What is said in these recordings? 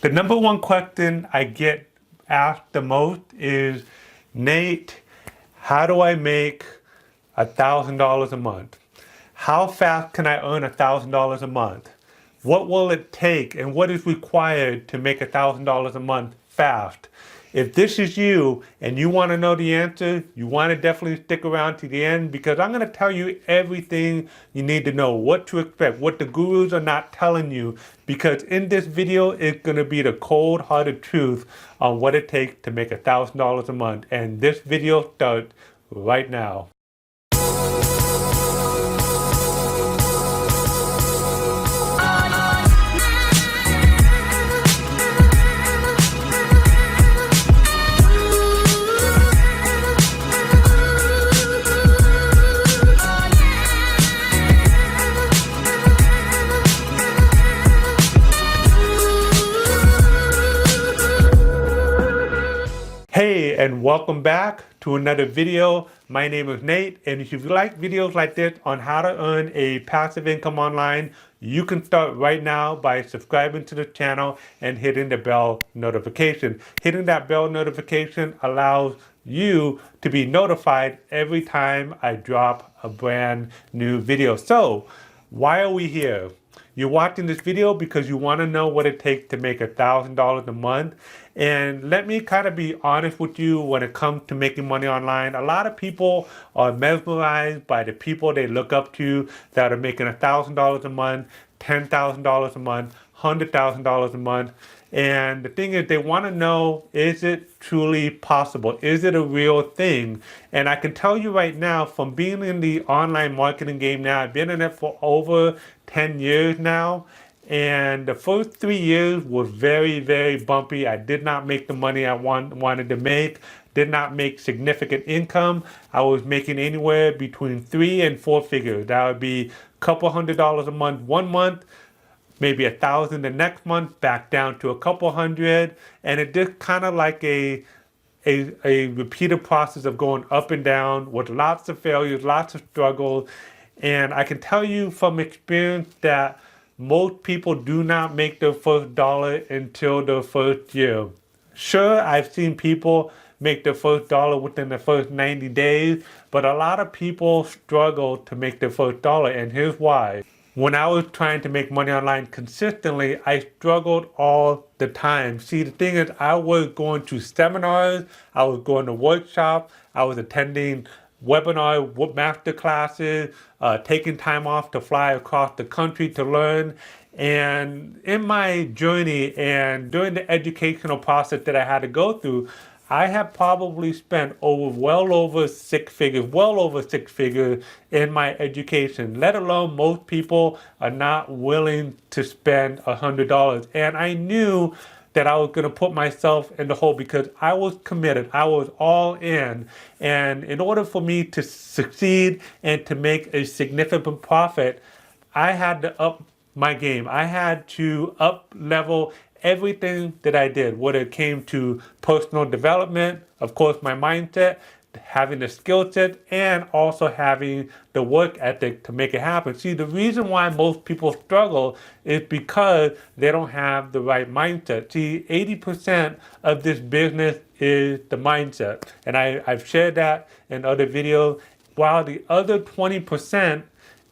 The number one question I get asked the most is, Nate, how do I make $1,000 a month? How fast can I earn $1,000 a month? What will it take and what is required to make $1,000 a month fast? If this is you and you want to know the answer, you want to definitely stick around to the end, because I'm going to tell you everything you need to know, what to expect, what the gurus are not telling you, because in this video, it's going to be the cold-hearted truth on what it takes to make $1,000 a month. And this video starts right now. Hey, and welcome back to another video. My name is Nate, and if you like videos like this on how to earn a passive income online, you can start right now by subscribing to the channel and hitting the bell notification. Hitting that bell notification allows you to be notified every time I drop a brand new video. So, why are we here? You're watching this video because you want to know what it takes to make $1,000 a month. And let me kind of be honest with you when it comes to making money online. A lot of people are mesmerized by the people they look up to that are making $1,000 a month, $10,000 a month, $100,000 a month. And the thing is, they want to know, is it truly possible? Is it a real thing? And I can tell you right now, from being in the online marketing game now, I've been in it for over 10 years now. And the first 3 years was very, very bumpy. I did not make the money I wanted to make, did not make significant income. I was making anywhere between 3 and 4 figures. That would be a couple $100 a month one month, maybe $1,000 the next month, back down to a couple hundred. And it just kind of like a repeated process of going up and down with lots of failures, lots of struggles. And I can tell you from experience that most people do not make their first dollar until their first year. Sure, I've seen people make their first dollar within the first 90 days, but a lot of people struggle to make their first dollar, and here's why. When I was trying to make money online consistently, I struggled all the time. See, the thing is, I was going to seminars, I was going to workshops, I was attending webinar master classes, taking time off to fly across the country to learn. And in my journey and during the educational process that I had to go through, I have probably spent well over six figures in my education, let alone most people are not willing to spend $100. And I knew that I was going to put myself in the hole because I was committed. I was all in. And in order for me to succeed and to make a significant profit, I had to up my game. I had to up level everything that I did, whether it came to personal development, of course, my mindset, having the skill set, and also having the work ethic to make it happen. See, the reason why most people struggle is because they don't have the right mindset. See, 80% of this business is the mindset. And I've shared that in other videos, while the other 20%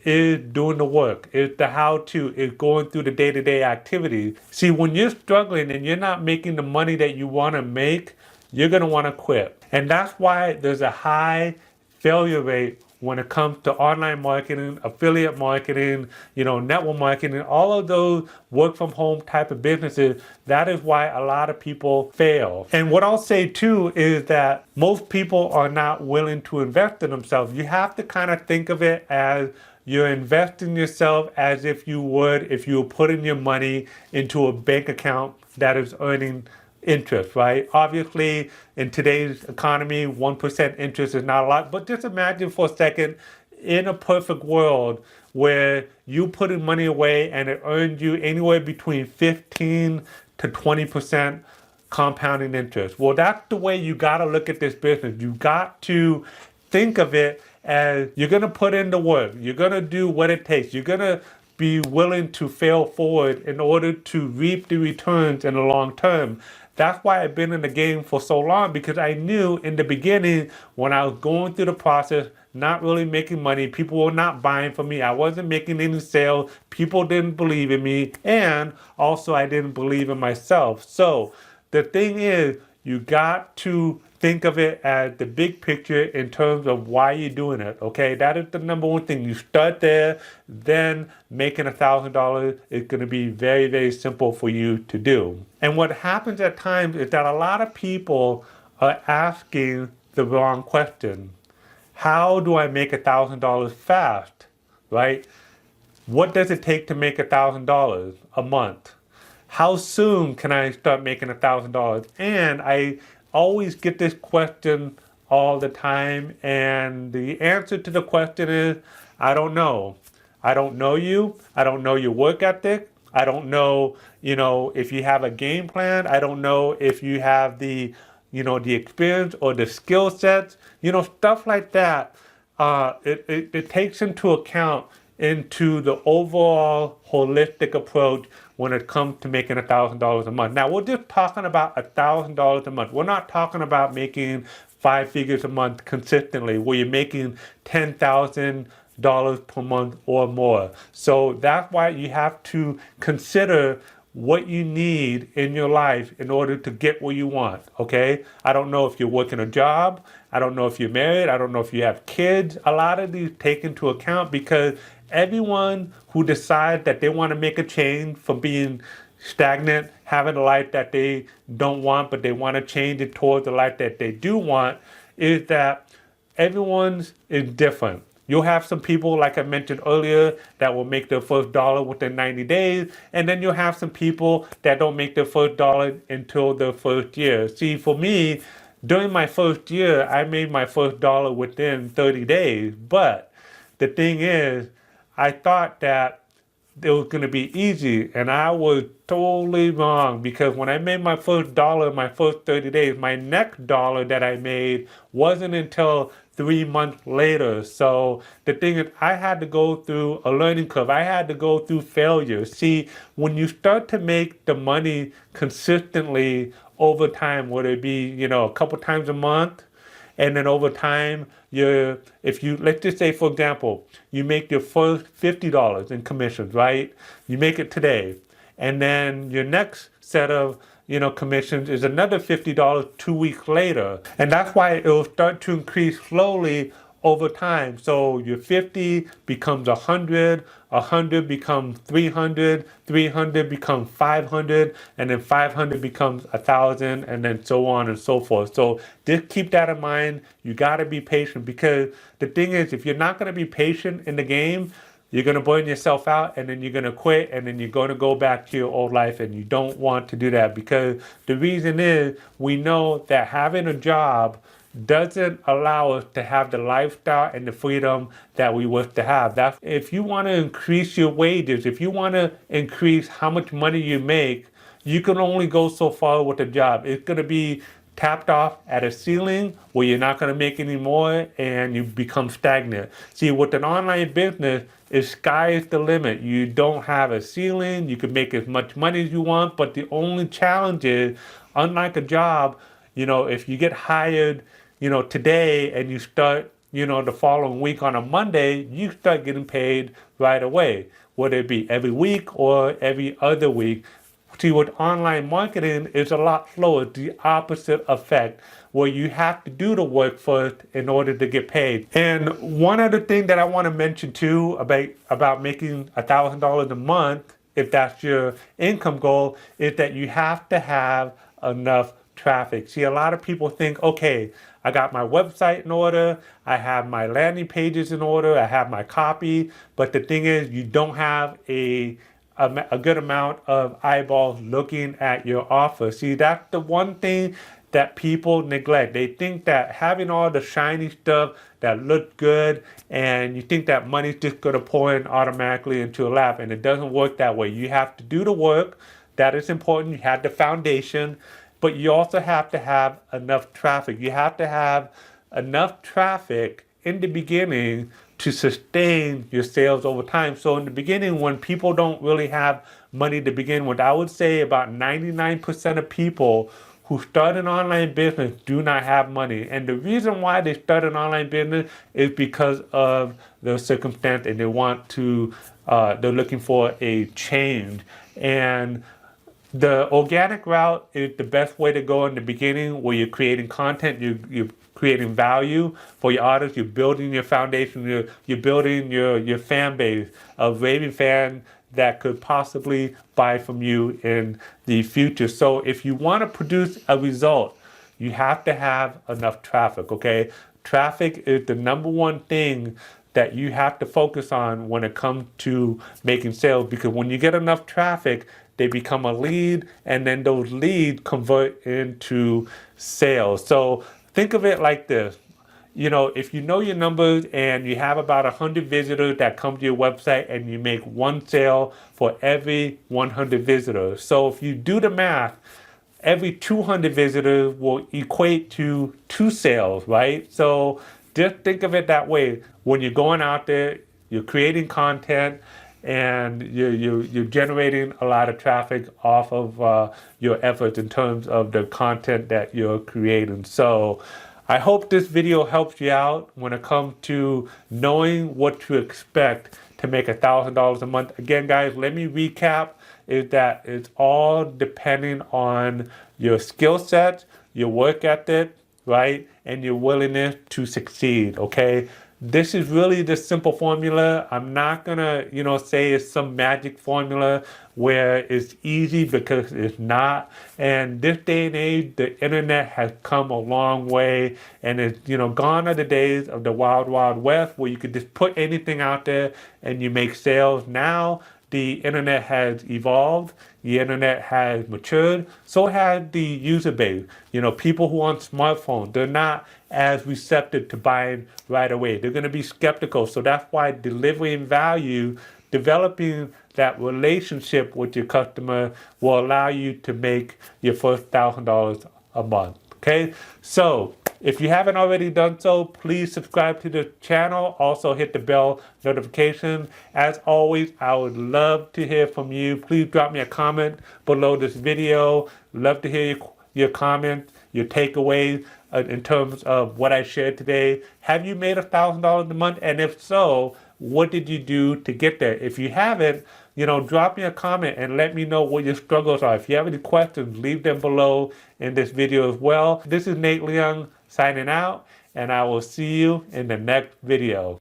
is doing the work, is the how-to, is going through the day-to-day activities. See, when you're struggling and you're not making the money that you want to make, you're going to want to quit. And that's why there's a high failure rate when it comes to online marketing, affiliate marketing, network marketing, all of those work from home type of businesses. That is why a lot of people fail. And what I'll say too is that most people are not willing to invest in themselves. You have to kind of think of it as you're investing yourself as if you would if you were putting your money into a bank account that is earning interest, right? Obviously, in today's economy, 1% interest is not a lot, but just imagine for a second, in a perfect world where you putting money away and it earned you anywhere between 15 to 20% compounding interest. Well, that's the way you got to look at this business. You got to think of it as you're going to put in the work. You're going to do what it takes. You're going to be willing to fail forward in order to reap the returns in the long term. That's why I've been in the game for so long, because I knew in the beginning when I was going through the process, not really making money, people were not buying from me, I wasn't making any sales, people didn't believe in me, and also I didn't believe in myself. So the thing is, you got to think of it as the big picture in terms of why you're doing it. Okay, that is the number one thing. You start there, then making $1,000 is going to be very, very simple for you to do. And what happens at times is that a lot of people are asking the wrong question. How do I make $1,000 fast? Right? What does it take to make $1,000 a month? How soon can I start making $1,000? And I always get this question all the time, and the answer to the question is, I don't know. I don't know you. I don't know your work ethic. I don't know, if you have a game plan. I don't know if you have the experience or the skill sets, stuff like that. It takes into account into the overall holistic approach when it comes to making $1,000 a month. Now, we're just talking about $1,000 a month. We're not talking about making 5 figures a month consistently, where you're making $10,000 per month or more. So that's why you have to consider what you need in your life in order to get what you want, okay? I don't know if you're working a job. I don't know if you're married. I don't know if you have kids. A lot of these take into account, because everyone who decides that they want to make a change from being stagnant, having a life that they don't want, but they want to change it towards the life that they do want, is that everyone's is different. You'll have some people, like I mentioned earlier, that will make their first dollar within 90 days. And then you'll have some people that don't make their first dollar until their first year. See, for me, during my first year, I made my first dollar within 30 days. But the thing is, I thought that it was going to be easy, and I was totally wrong, because when I made my first dollar in my first 30 days, my next dollar that I made wasn't until 3 months later. So the thing is, I had to go through a learning curve. I had to go through failure. See, when you start to make the money consistently over time, whether it be, a couple times a month, and then over time, let's just say, for example, you make your first $50 in commissions, right? You make it today. And then your next set of, commissions is another $50 2 weeks later. And that's why it will start to increase slowly over time. So your 50 becomes 100, 100 becomes 300, 300 becomes 500, and then 500 becomes 1,000, and then so on and so forth. So just keep that in mind. You got to be patient, because the thing is, if you're not going to be patient in the game, you're going to burn yourself out, and then you're going to quit, and then you're going to go back to your old life, and you don't want to do that, because the reason is, we know that having a job doesn't allow us to have the lifestyle and the freedom that we wish to have. That's if you want to increase your wages, if you want to increase how much money you make, you can only go so far with a job. It's going to be tapped off at a ceiling where you're not going to make any more, and you become stagnant. See, with an online business, sky is the limit. You don't have a ceiling. You can make as much money as you want, but the only challenge is, unlike a job, if you get hired, today, and you start, the following week on a Monday, you start getting paid right away, whether it be every week or every other week. See, with online marketing, it's a lot slower. It's the opposite effect, where you have to do the work first in order to get paid. And one other thing that I want to mention too about making $1,000 a month, if that's your income goal, is that you have to have enough traffic. See, a lot of people think, okay, I got my website in order, I have my landing pages in order, I have my copy, but the thing is, you don't have a good amount of eyeballs looking at your offer. See, that's the one thing that people neglect. They think that having all the shiny stuff that looks good, and you think that money's just going to pour in automatically into your lap, and it doesn't work that way. You have to do the work. That is important. You have the foundation, but you also have to have enough traffic. You have to have enough traffic in the beginning to sustain your sales over time. So in the beginning, when people don't really have money to begin with, I would say about 99% of people who start an online business do not have money. And the reason why they start an online business is because of their circumstance, and they want to, they're looking for a change. And the organic route is the best way to go in the beginning, where you're creating content, you're creating value for your audience, you're building your foundation, you're building your fan base of raving fans that could possibly buy from you in the future. So if you want to produce a result, you have to have enough traffic, okay? Traffic is the number one thing that you have to focus on when it comes to making sales, because when you get enough traffic, they become a lead, and then those leads convert into sales. So think of it like this. You know, if you know your numbers and you have about 100 visitors that come to your website, and you make one sale for every 100 visitors. So if you do the math, every 200 visitors will equate to 2 sales, right? So just think of it that way. When you're going out there, you're creating content, and you're generating a lot of traffic off of your efforts in terms of the content that you're creating. So I hope this video helps you out when it comes to knowing what to expect to make $1,000 a month. Again, guys, let me recap, is that it's all depending on your skill set, your work ethic, right? And your willingness to succeed, okay? This is really the simple formula. I'm not gonna, say it's some magic formula where it's easy, because it's not. And this day and age, the internet has come a long way, and it's, gone are the days of the wild, wild west where you could just put anything out there and you make sales. Now, the internet has evolved, the internet has matured, so has the user base. People who are on smartphones, they're not as receptive to buying right away. They're going to be skeptical. So that's why delivering value, developing that relationship with your customer, will allow you to make your first $1,000 a month. Okay? So if you haven't already done so, please subscribe to the channel. Also hit the bell notification. As always, I would love to hear from you. Please drop me a comment below this video. Love to hear your comments, your takeaways in terms of what I shared today. Have you made $1,000 a month? And if so, what did you do to get there? If you haven't, drop me a comment and let me know what your struggles are. If you have any questions, leave them below in this video as well. This is Nate Leung signing out, and I will see you in the next video.